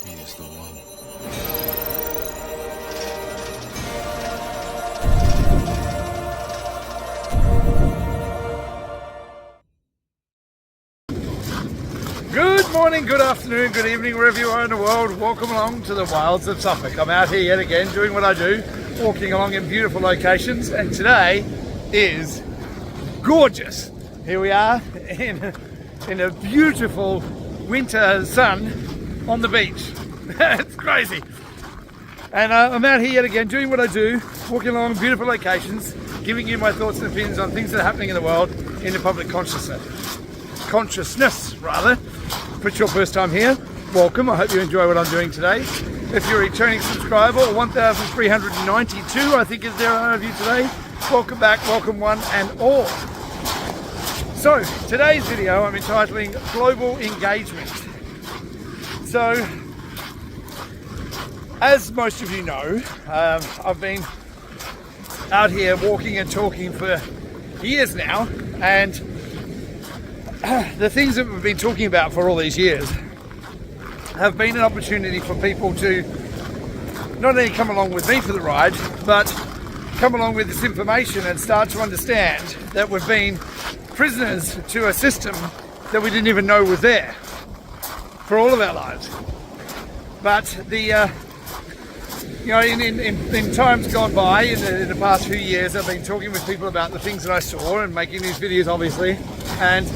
He is the one. Good morning, good afternoon, good evening, wherever you are in the world. Welcome along to the wilds of Suffolk. I'm out here yet again doing what I do, walking along in beautiful locations, and today is gorgeous. Here we are in a beautiful winter sun on the beach. It's crazy. And I'm out here yet again doing what I do, walking along beautiful locations, giving you my thoughts and opinions on things that are happening in the world in the public consciousness rather. If it's your first time here, welcome. I hope you enjoy what I'm doing today. If you're a returning subscriber, 1,392 I think is there of you today, welcome back, welcome one and all. So today's video I'm entitling Global Engagement. So as most of you know, I've been out here walking and talking for years now, and the things that we've been talking about for all these years have been an opportunity for people to not only come along with me for the ride, but come along with this information and start to understand that we've been prisoners to a system that we didn't even know was there for all of our lives. But the in times gone by, in the past few years, I've been talking with people about the things that I saw and making these videos, obviously. And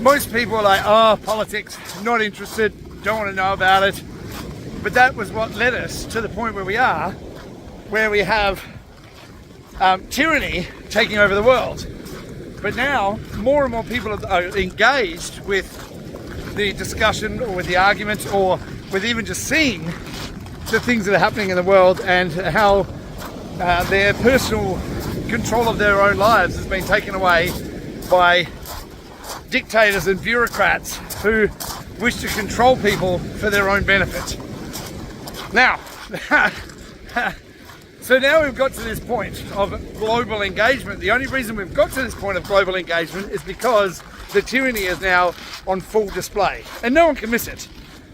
most people are like, oh, politics, not interested, don't want to know about it. But that was what led us to the point where we are, where we have tyranny taking over the world. But now, more and more people are engaged with the discussion or with the argument or with even just seeing the things that are happening in the world and how their personal control of their own lives has been taken away by dictators and bureaucrats who wish to control people for their own benefit. Now, so now we've got to this point of global engagement. The only reason we've got to this point of global engagement is because the tyranny is now on full display and no one can miss it.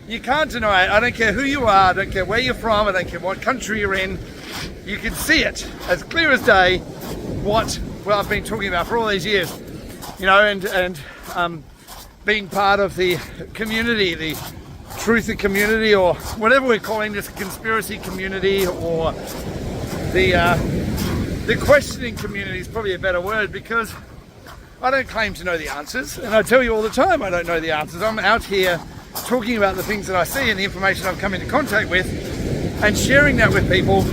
You can't deny it. I don't care who you are, I don't care where you're from, I don't care what country you're in. You can see it as clear as day what I've been talking about for all these years. You know, and being part of the community, the truther community, or whatever we're calling this, conspiracy community, or the questioning community is probably a better word, because I don't claim to know the answers, and I tell you all the time I don't know the answers. I'm out here talking about the things that I see and the information I've come into contact with, and sharing that with people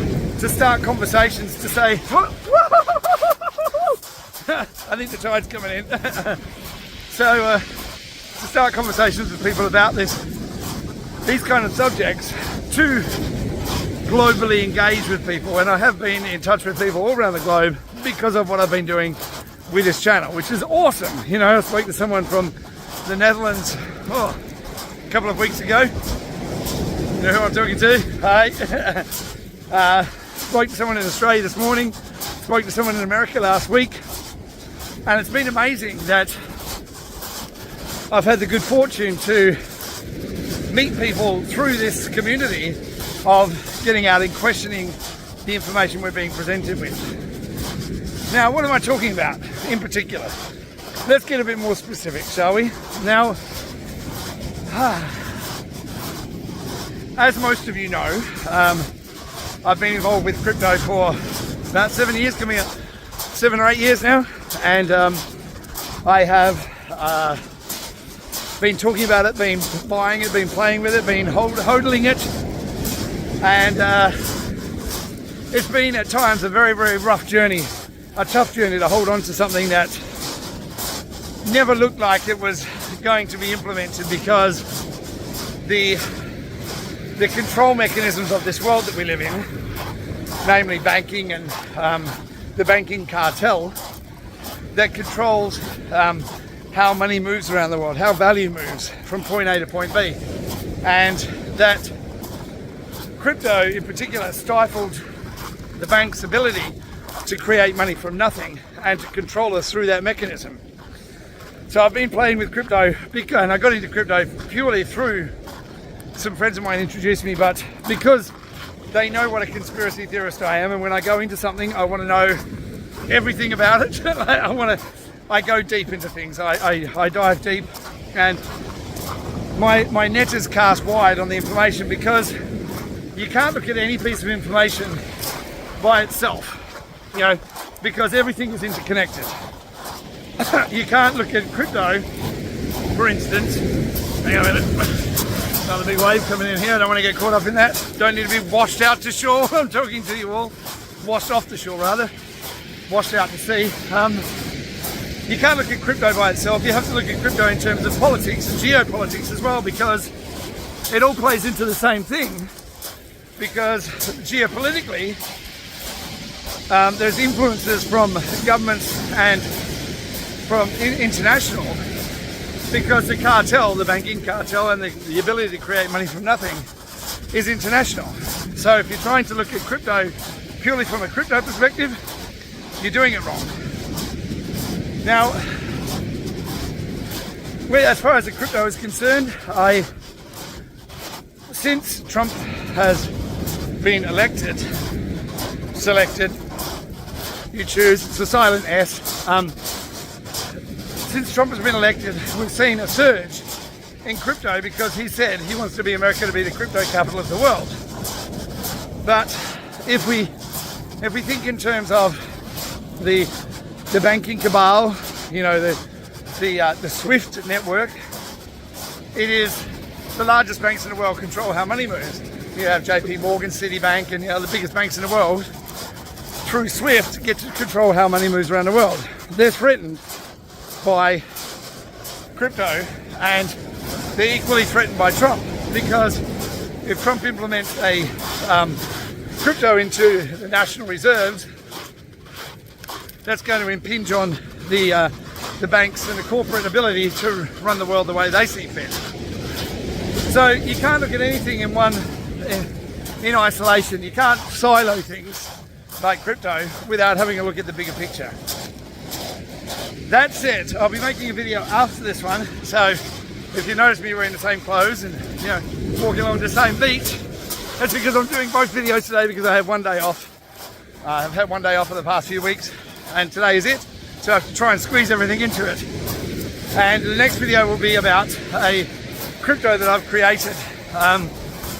to start conversations to say, I think the tide's coming in. So to start conversations with people about these kind of subjects, to globally engage with people. And I have been in touch with people all around the globe because of what I've been doing with this channel, which is awesome. You know, I spoke to someone from the Netherlands a couple of weeks ago. You know who I'm talking to? Hi. Spoke to someone in Australia this morning. Spoke to someone in America last week. And it's been amazing that I've had the good fortune to meet people through this community of getting out and questioning the information we're being presented with. Now, what am I talking about in particular? Let's get a bit more specific, shall we? Now, as most of you know, I've been involved with crypto for about 7 years, coming up 7 or 8 years now, and I have been talking about it, been buying it, been playing with it, been hodling it, And it's been at times a very, very rough journey, a tough journey to hold on to something that never looked like it was going to be implemented, because the control mechanisms of this world that we live in, namely banking and the banking cartel that controls how money moves around the world, how value moves from point A to point B, and that crypto in particular stifled the bank's ability to create money from nothing and to control us through that mechanism. So I've been playing with crypto, and I got into crypto purely through some friends of mine introduced me, but because they know what a conspiracy theorist I am, and when I go into something I want to know everything about it. I go deep into things. I dive deep, and my net is cast wide on the information, because you can't look at any piece of information by itself, you know, because everything is interconnected. You can't look at crypto, for instance. Hang on a minute. Another big wave coming in here. I don't want to get caught up in that. Don't need to be washed out to shore. I'm talking to you all. Washed off the shore, rather. Washed out to sea. You can't look at crypto by itself. You have to look at crypto in terms of politics and geopolitics as well, because it all plays into the same thing. Because geopolitically, there's influences from governments and from international, because the cartel, the banking cartel, and the ability to create money from nothing is international. So if you're trying to look at crypto purely from a crypto perspective, you're doing it wrong. Now, as far as the crypto is concerned, since Trump has been selected, you choose, it's a silent S. Since Trump has been elected, we've seen a surge in crypto, because he said he wants to be America to be the crypto capital of the world. But if we think in terms of the banking cabal, you know, the SWIFT network, it is the largest banks in the world control how money moves. You have JP Morgan, Citibank, and the biggest banks in the world through SWIFT get to control how money moves around the world. They're threatened by crypto, and they're equally threatened by Trump, because if Trump implements a crypto into the national reserves, that's going to impinge on the banks and the corporate ability to run the world the way they see fit. So you can't look at anything in isolation. You can't silo things like crypto without having a look at the bigger picture. That said, I'll be making a video after this one, so if you notice me wearing the same clothes and, you know, walking along the same beach, that's because I'm doing both videos today, because I have one day off. I've had one day off for the past few weeks, and today is it, so I have to try and squeeze everything into it. And the next video will be about a crypto that I've created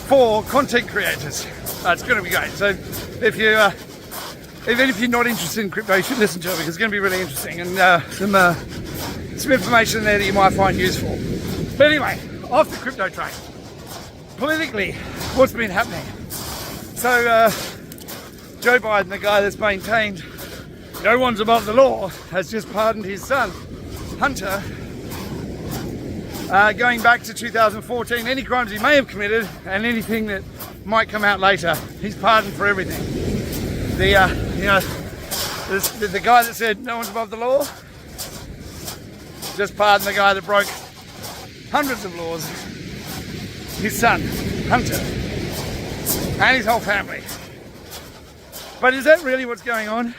for content creators. It's going to be great. So even if you're not interested in crypto, you should listen to it, because it's going to be really interesting, and some information there that you might find useful. But anyway, off the crypto train. Politically, what's been happening? So Joe Biden, the guy that's maintained no one's above the law, has just pardoned his son, Hunter, going back to 2014, any crimes he may have committed and anything that might come out later. He's pardoned for everything. The guy that said no one's above the law just pardoned the guy that broke hundreds of laws. His son, Hunter, and his whole family. But is that really what's going on?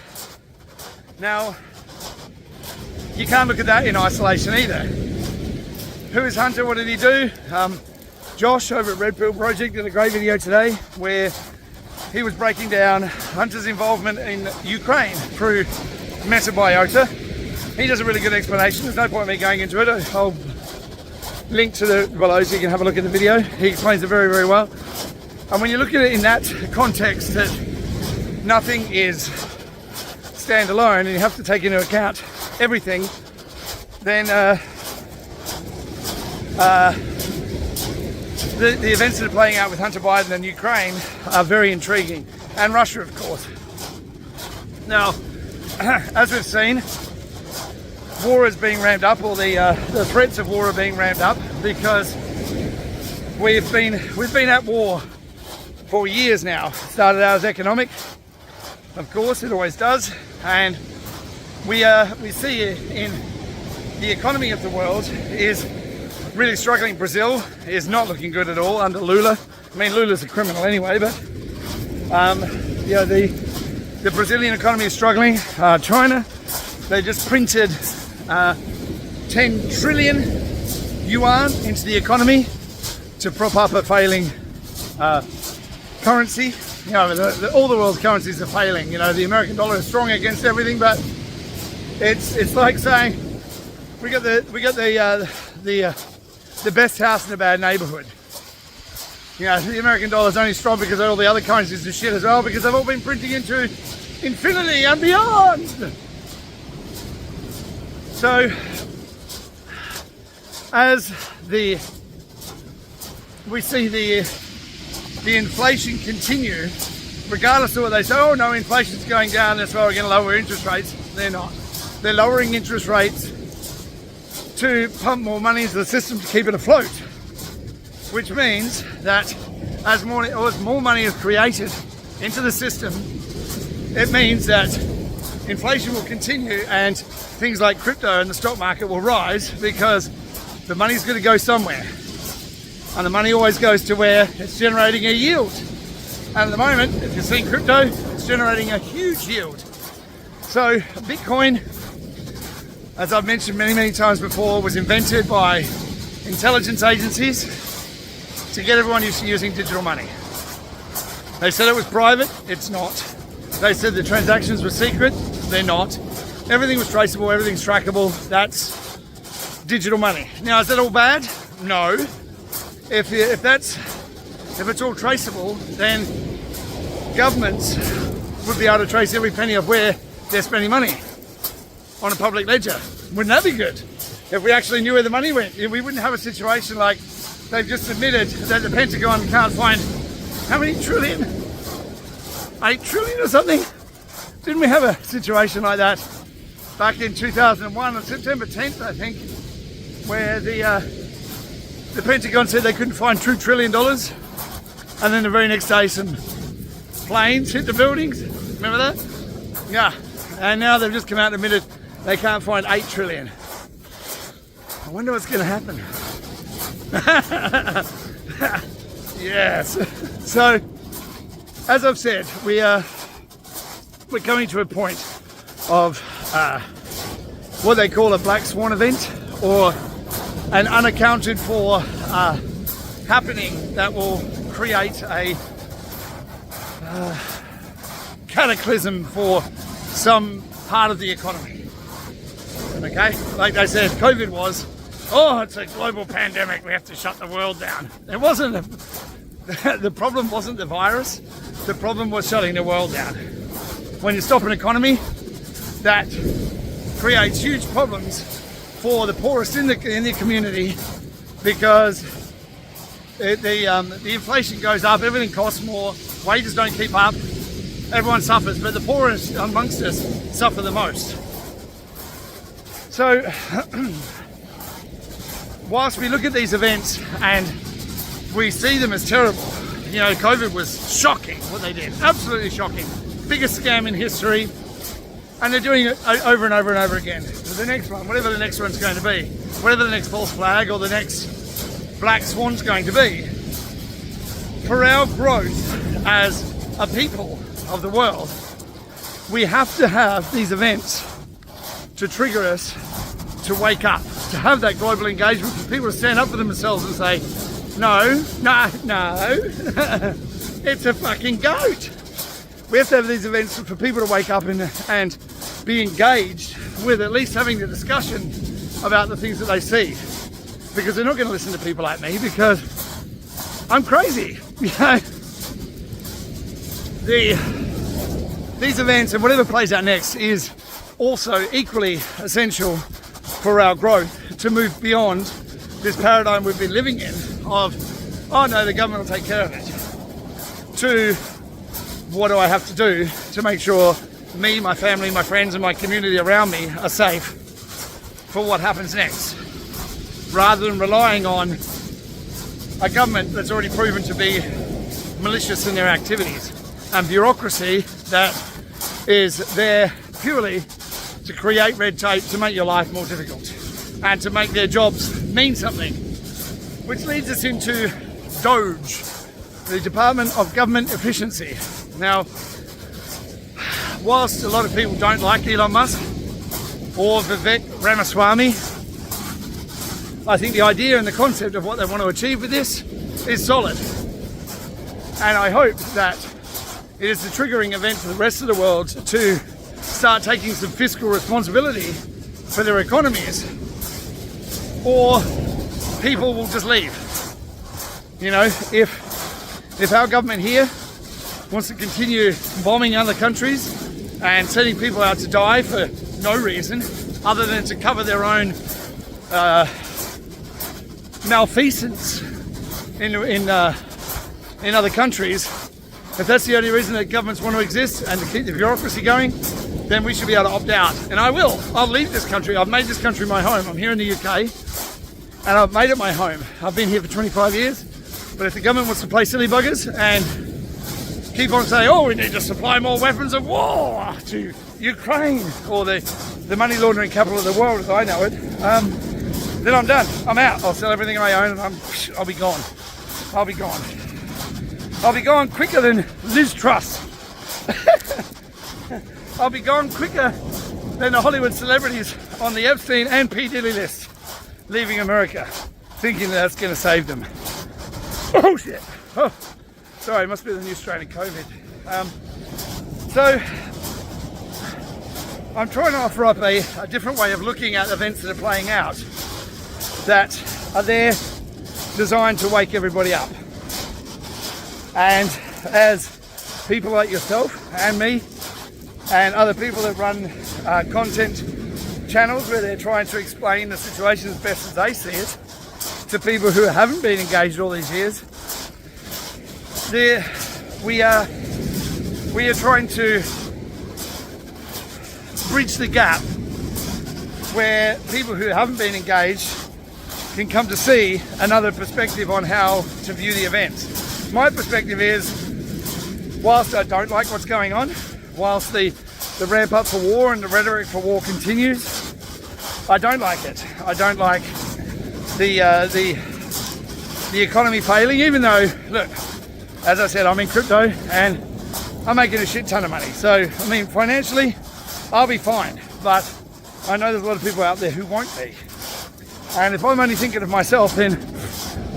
Now, you can't look at that in isolation either. Who is Hunter? What did he do? Josh over at Redpill Project did a great video today where he was breaking down Hunter's involvement in Ukraine through Metabiota. He does a really good explanation. There's no point in me going into it. I'll link to the below so you can have a look at the video. He explains it very, very well. And when you look at it in that context, that nothing is standalone and you have to take into account everything, then the events that are playing out with Hunter Biden and Ukraine are very intriguing, and Russia, of course. Now, as we've seen, war is being ramped up, or the threats of war are being ramped up, because we've been at war for years now. It started out as economic, of course, it always does, and we see in the economy of the world is really struggling. Brazil is not looking good at all under Lula. I mean, Lula's a criminal anyway, but the Brazilian economy is struggling. China, they just printed 10 trillion yuan into the economy to prop up a failing currency. You know, all the world's currencies are failing. You know, the American dollar is strong against everything, but it's like saying we got the best house in a bad neighborhood. You know, the American dollar is only strong because all the other currencies are shit as well, because they've all been printing into infinity and beyond. So, as we see the inflation continue, regardless of what they say, oh no, inflation's going down, that's why we're going to lower interest rates. They're not. They're lowering interest rates to pump more money into the system to keep it afloat, which means that as more money is created into the system, it means that inflation will continue and things like crypto and the stock market will rise, because the money's going to go somewhere, and the money always goes to where it's generating a yield. And at the moment, if you're seeing crypto, it's generating a huge yield. So Bitcoin, as I've mentioned many times before, was invented by intelligence agencies to get everyone used to using digital money. They said it was private, it's not. They said the transactions were secret, they're not. Everything was traceable, everything's trackable, that's digital money. Now, is that all bad? No. If it's all traceable, then governments would be able to trace every penny of where they're spending money on a public ledger. Wouldn't that be good? If we actually knew where the money went, we wouldn't have a situation like they've just admitted that the Pentagon can't find how many trillion? 8 trillion or something? Didn't we have a situation like that back in 2001 on September 10th, I think, where the Pentagon said they couldn't find $2 trillion, and then the very next day some planes hit the buildings? Remember that? Yeah. And now they've just come out and admitted they can't find 8 trillion. I wonder what's going to happen. Yes. So, as I've said, we're coming to a point of what they call a black swan event, or an unaccounted for happening that will create a cataclysm for some part of the economy. Okay, like they said, COVID was, oh, it's a global pandemic, we have to shut the world down. It wasn't. The problem wasn't the virus, the problem was shutting the world down. When you stop an economy, that creates huge problems for the poorest in the community, because the inflation goes up, everything costs more, wages don't keep up, everyone suffers, but the poorest amongst us suffer the most. So, whilst we look at these events and we see them as terrible, you know, COVID was shocking what they did, absolutely shocking, biggest scam in history, and they're doing it over and over and over again. So the next one, whatever the next one's going to be, whatever the next false flag or the next black swan's going to be, for our growth as a people of the world, we have to have these events to trigger us to wake up, to have that global engagement, for people to stand up for themselves and say, no, it's a fucking goat. We have to have these events for people to wake up and be engaged with at least having the discussion about the things that they see, because they're not going to listen to people like me, because I'm crazy. You know, these events and whatever plays out next is also equally essential for our growth, to move beyond this paradigm we've been living in of oh no, the government will take care of it, to what do I have to do to make sure me, my family, my friends and my community around me are safe for what happens next, rather than relying on a government that's already proven to be malicious in their activities and bureaucracy that is there purely to create red tape to make your life more difficult and to make their jobs mean something. Which leads us into DOGE, the Department of Government Efficiency. Now, whilst a lot of people don't like Elon Musk or Vivek Ramaswamy, I think the idea and the concept of what they want to achieve with this is solid. And I hope that it is the triggering event for the rest of the world to start taking some fiscal responsibility for their economies, or people will just leave. You know, if our government here wants to continue bombing other countries and sending people out to die for no reason other than to cover their own malfeasance in other countries, if that's the only reason that governments want to exist and to keep the bureaucracy going, then we should be able to opt out. And I will. I'll leave this country. I've made this country my home. I'm here in the UK and I've made it my home. I've been here for 25 years. But if the government wants to play silly buggers and keep on saying, oh, we need to supply more weapons of war to Ukraine, or the money laundering capital of the world as I know it, then I'm done. I'm out. I'll sell everything I own and I'll be gone. I'll be gone. I'll be gone quicker than Liz Truss. I'll be gone quicker than the Hollywood celebrities on the Epstein and P. Diddy list, leaving America, thinking that's going to save them. Oh shit. Oh, sorry, it must be the new strain of COVID. So, I'm trying to offer up a different way of looking at events that are playing out that are there designed to wake everybody up. And as people like yourself and me and other people that run content channels where they're trying to explain the situation as best as they see it to people who haven't been engaged all these years, we are trying to bridge the gap where people who haven't been engaged can come to see another perspective on how to view the event. My perspective is, whilst I don't like what's going on, whilst the ramp up for war and the rhetoric for war continues, I don't like it. I don't like the economy failing, even though, look, as I said, I'm in crypto and I'm making a shit ton of money. So, I mean, financially, I'll be fine. But I know there's a lot of people out there who won't be. And if I'm only thinking of myself, then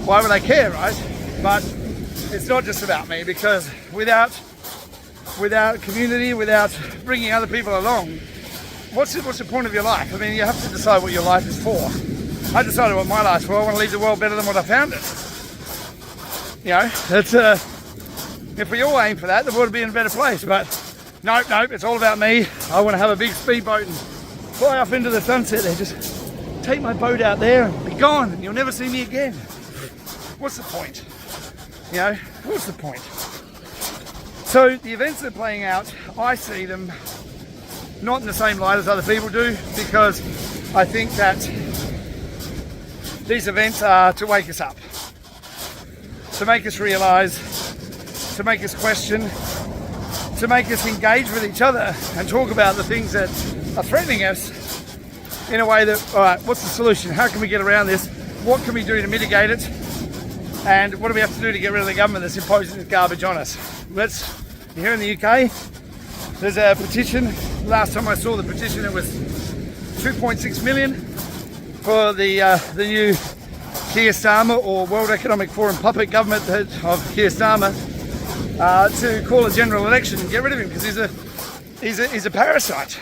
why would I care, right? But it's not just about me, because without community, without bringing other people along, what's the point of your life? I mean, you have to decide what your life is for. I decided what my life's for. I want to leave the world better than what I found it. You know, that's if we all aim for that, the world would be in a better place. But nope, it's all about me. I want to have a big speedboat and fly off into the sunset there. Just take my boat out there and be gone, and you'll never see me again. What's the point? You know, what's the point? So the events that are playing out, I see them not in the same light as other people do, because I think that these events are to wake us up, to make us realise, to make us question, to make us engage with each other and talk about the things that are threatening us in a way that, all right, what's the solution? How can we get around this? What can we do to mitigate it? And what do we have to do to get rid of the government that's imposing this garbage on us? Here in the UK, there's a petition. Last time I saw the petition, it was 2.6 million for the new Keir Starmer, or World Economic Forum puppet government of Keir Starmer, to call a general election and get rid of him, because he's a parasite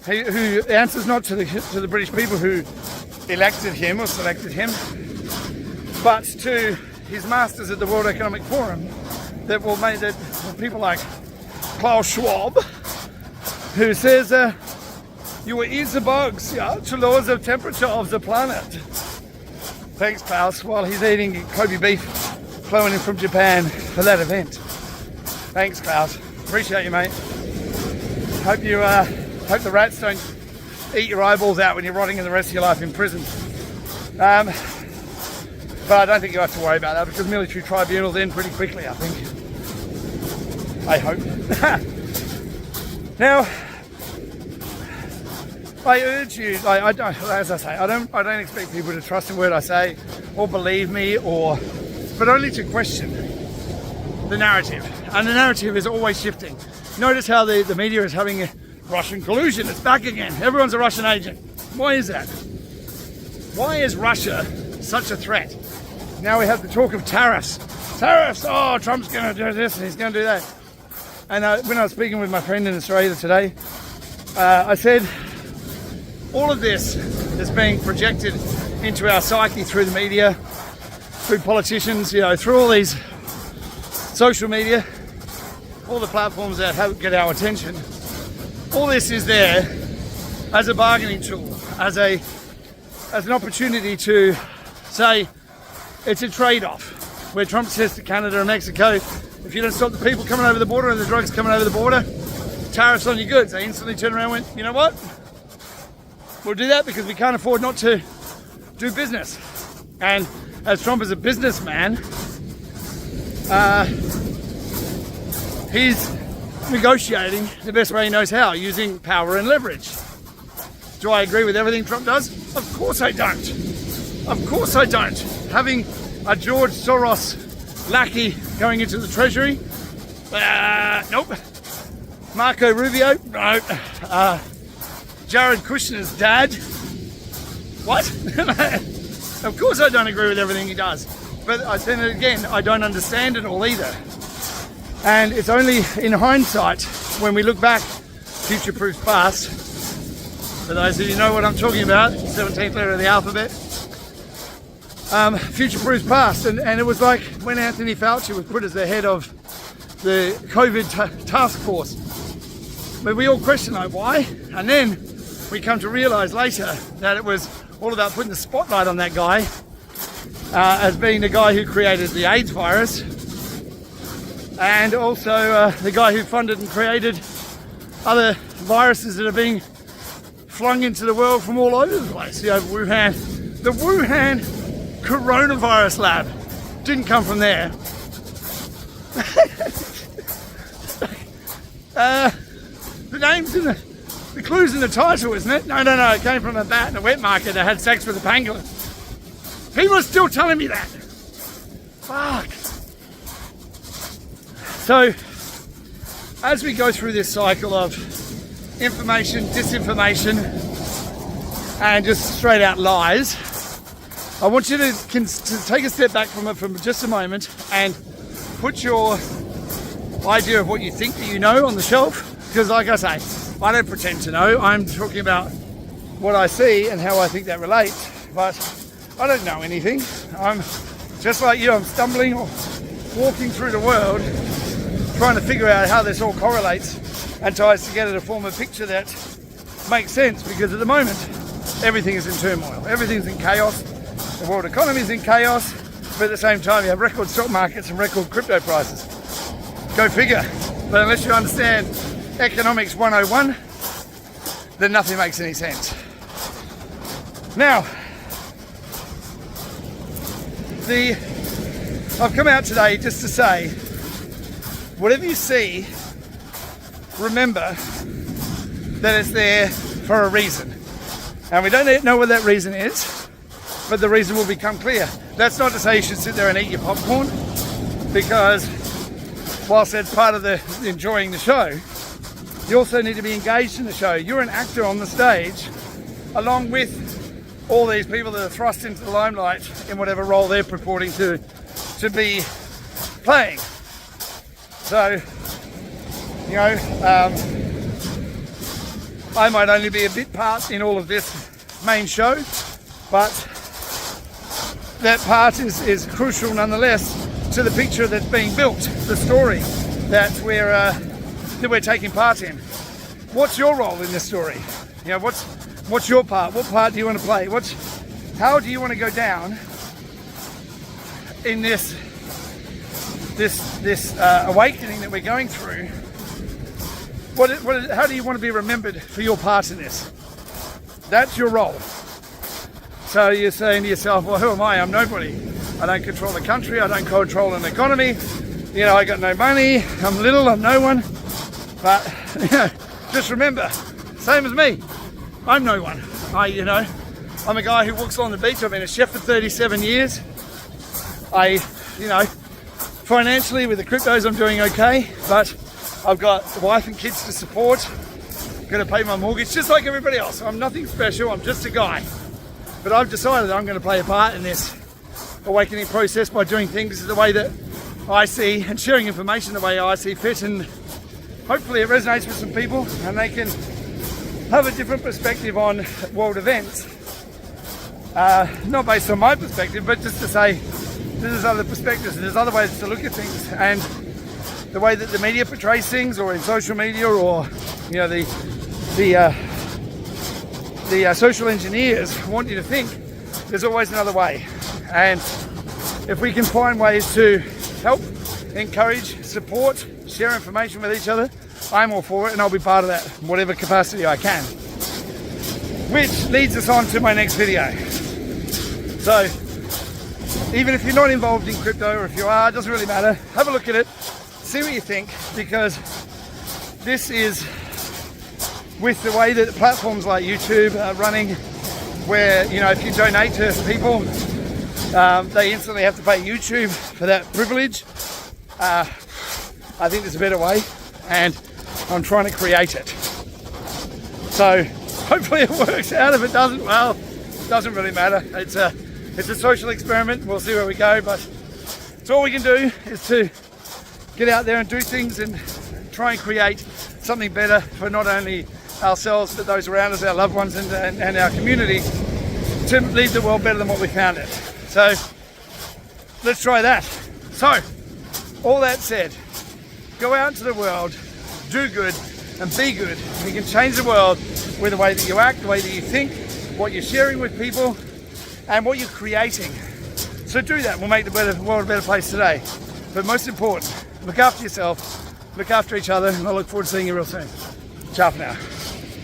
who answers not to the British people who elected him or selected him, but to his masters at the World Economic Forum that will make that people like Klaus Schwab, who says you will eat the bugs, yeah, to lower the temperature of the planet. Thanks, Klaus, while he's eating Kobe beef flowing in from Japan for that event. Thanks, Klaus. Appreciate you, mate. Hope the rats don't eat your eyeballs out when you're rotting in the rest of your life in prison. But I don't think you have to worry about that because military tribunals end pretty quickly, I think. I hope. Now, I urge you, I don't, as I say, I don't expect people to trust a word I say or believe me, but only to question the narrative. And the narrative is always shifting. Notice how the media is having a Russian collusion. It's back again. Everyone's a Russian agent. Why is that? Why is Russia such a threat? Now we have the talk of tariffs. Tariffs! Oh, Trump's going to do this and he's going to do that. And when I was speaking with my friend in Australia today, I said, all of this is being projected into our psyche through the media, through politicians, through all these social media, all the platforms that get our attention. All this is there as a bargaining tool, as an opportunity to say it's a trade-off. Where Trump says to Canada and Mexico, if you don't stop the people coming over the border and the drugs coming over the border, tariffs on your goods. They instantly turn around and went, you know what? We'll do that because we can't afford not to do business. And as Trump is a businessman, he's negotiating the best way he knows how, using power and leverage. Do I agree with everything Trump does? Of course I don't. Of course I don't. Having a George Soros lackey going into the Treasury? Nope. Marco Rubio? No. Jared Kushner's dad? What? Of course I don't agree with everything he does. But I said it again, I don't understand it all either. And it's only in hindsight, when we look back, future proofs past. For those of you who know what I'm talking about, 17th letter of the alphabet. Future proofs past, and it was like when Anthony Fauci was put as the head of the COVID task force. But we all question like why, and then we come to realise later that it was all about putting the spotlight on that guy as being the guy who created the AIDS virus, and also the guy who funded and created other viruses that are being flung into the world from all over the place. The Wuhan coronavirus lab didn't come from there. The name's in the clue's in the title, isn't it? No, it came from a bat in a wet market that had sex with a pangolin. People are still telling me that. Fuck. So, as we go through this cycle of information, disinformation, and just straight out lies, I want you to take a step back from it for just a moment and put your idea of what you think that you know on the shelf. Because like I say, I don't pretend to know. I'm talking about what I see and how I think that relates. But I don't know anything. I'm just like you, I'm stumbling or walking through the world trying to figure out how this all correlates and ties together to form a picture that makes sense, because at the moment everything is in turmoil, everything's in chaos, the world economy is in chaos, but at the same time you have record stock markets and record crypto prices. Go figure. But unless you understand economics 101, then nothing makes any sense. Now, I've come out today just to say, whatever you see, remember that it's there for a reason. And we don't know what that reason is, but the reason will become clear. That's not to say you should sit there and eat your popcorn, because whilst that's part of the enjoying the show, you also need to be engaged in the show. You're an actor on the stage, along with all these people that are thrust into the limelight in whatever role they're purporting to be playing. So, you know, I might only be a bit part in all of this main show, but that part is crucial nonetheless to the picture that's being built, the story that we're taking part in. What's your role in this story? You know, what's your part? What part do you want to play? How do you want to go down in this awakening that we're going through, how do you want to be remembered for your part in this? That's your role. So you're saying to yourself, well, who am I? I'm nobody. I don't control the country. I don't control an economy. You know, I got no money. I'm little. I'm no one. But, you know, just remember, same as me. I'm no one. I'm a guy who walks along the beach. I've been a chef for 37 years. Financially with the cryptos, I'm doing okay. But I've got a wife and kids to support. I'm going to pay my mortgage just like everybody else. I'm nothing special. I'm just a guy. But I've decided that I'm going to play a part in this awakening process by doing things the way that I see and sharing information the way I see fit, and hopefully it resonates with some people and they can have a different perspective on world events, not based on my perspective, but just to say there's other perspectives, there's other ways to look at things, and the way that the media portrays things, or in social media, or the social engineers want you to think there's always another way. And if we can find ways to help, encourage, support, share information with each other, I'm all for it, and I'll be part of that in whatever capacity I can. Which leads us on to my next video. So even if you're not involved in crypto, or if you are, it doesn't really matter. Have a look at it, see what you think, because this is with the way that platforms like YouTube are running, where, if you donate to people, they instantly have to pay YouTube for that privilege. I think there's a better way, and I'm trying to create it. So hopefully it works out. If it doesn't, well, it doesn't really matter. It's a social experiment. We'll see where we go, but it's all we can do is to get out there and do things and try and create something better for not only ourselves, but those around us, our loved ones, and our community, to leave the world better than what we found it. So let's try that. So all that said, go out into the world, do good, and be good. You can change the world with the way that you act, the way that you think, what you're sharing with people, and what you're creating. So do that. We'll make the world a better place today. But most important, look after yourself, look after each other, and I look forward to seeing you real soon. Ciao for now.